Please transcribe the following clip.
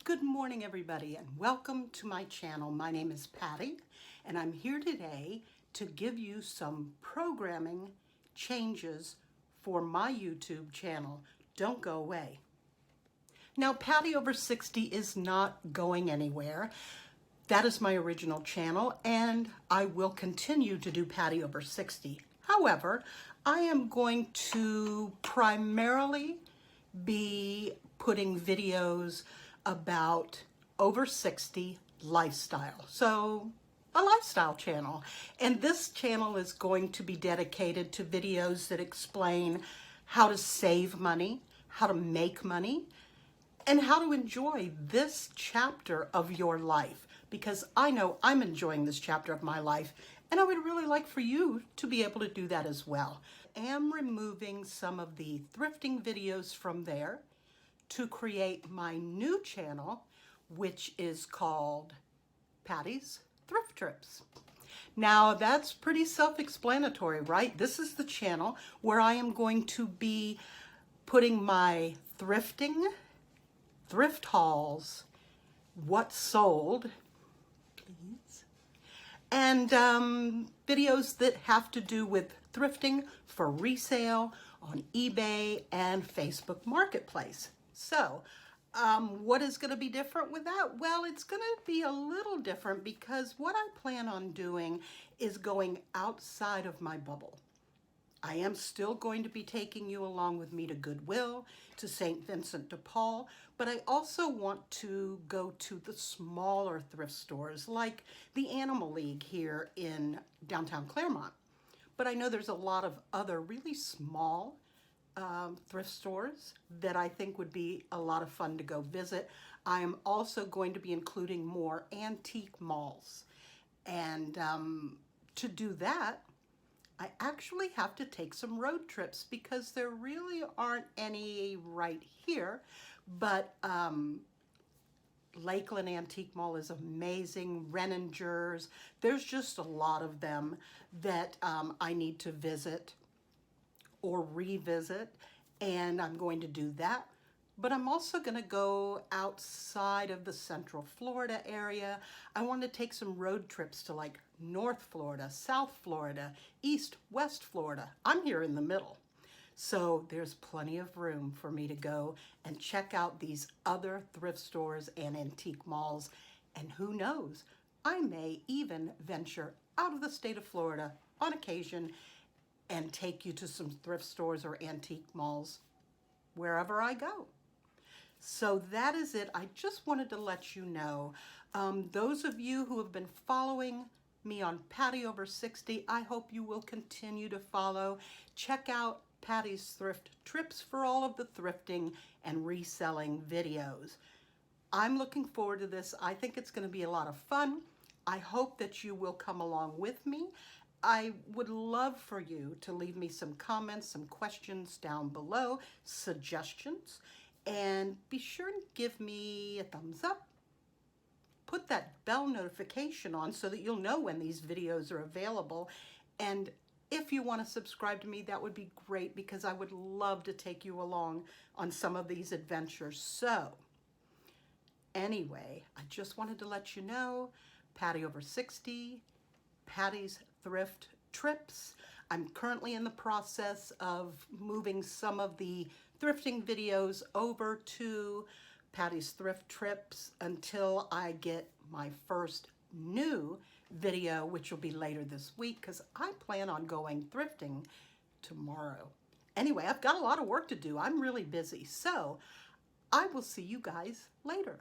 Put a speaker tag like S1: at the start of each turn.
S1: Good morning, everybody, and welcome to my channel. My name is Patti, and I'm here today to give you some programming changes for my YouTube channel. Don't go away. Now, Patti Over 60 is not going anywhere. That is my original channel, and I will continue to do Patti Over 60. However, I am going to primarily be putting videos about over 60 lifestyle. So a lifestyle channel. And this channel is going to be dedicated to videos that explain how to save money, how to make money, and how to enjoy this chapter of your life. Because I know I'm enjoying this chapter of my life, and I would really like for you to be able to do that as well. I am removing some of the thrifting videos from there to create my new channel, which is called Patti's Thrift Trips. Now, that's pretty self-explanatory, right? This is the channel where I am going to be putting my thrifting, thrift hauls, what sold, please, and videos that have to do with thrifting for resale on eBay and Facebook Marketplace. So, what is going to be different with that? Well, it's going to be a little different because what I plan on doing is going outside of my bubble. I am still going to be taking you along with me to Goodwill, to St. Vincent de Paul, but I also want to go to the smaller thrift stores like the Animal League here in downtown Claremont. But I know there's a lot of other really small thrift stores that I think would be a lot of fun to go visit. I am also going to be including more antique malls. And to do that, I actually have to take some road trips because there really aren't any right here. But Lakeland Antique Mall is amazing. Renninger's, there's just a lot of them that I need to visit or revisit, and I'm going to do that. But I'm also going to go outside of the Central Florida area. I want to take some road trips to like North Florida, South Florida, East, West Florida. I'm here in the middle. So there's plenty of room for me to go and check out these other thrift stores and antique malls. And who knows, I may even venture out of the state of Florida on occasion and take you to some thrift stores or antique malls wherever I go. So that is it. I just wanted to let you know. Those of you who have been following me on Patti Over 60, I hope you will continue to follow. Check out Patti's Thrift Trips for all of the thrifting and reselling videos. I'm looking forward to this. I think it's going to be a lot of fun. I hope that you will come along with me. I would love for you to leave me some comments, some questions down below, suggestions, and be sure to give me a thumbs up. Put that bell notification on so that you'll know when these videos are available. And if you want to subscribe to me, that would be great because I would love to take you along on some of these adventures. So, anyway, I just wanted to let you know, Patti Over 60, Patti's Thrift Trips. I'm currently in the process of moving some of the thrifting videos over to Patti's Thrift Trips until I get my first new video, which will be later this week because I plan on going thrifting tomorrow. Anyway, I've got a lot of work to do. I'm really busy. So I will see you guys later.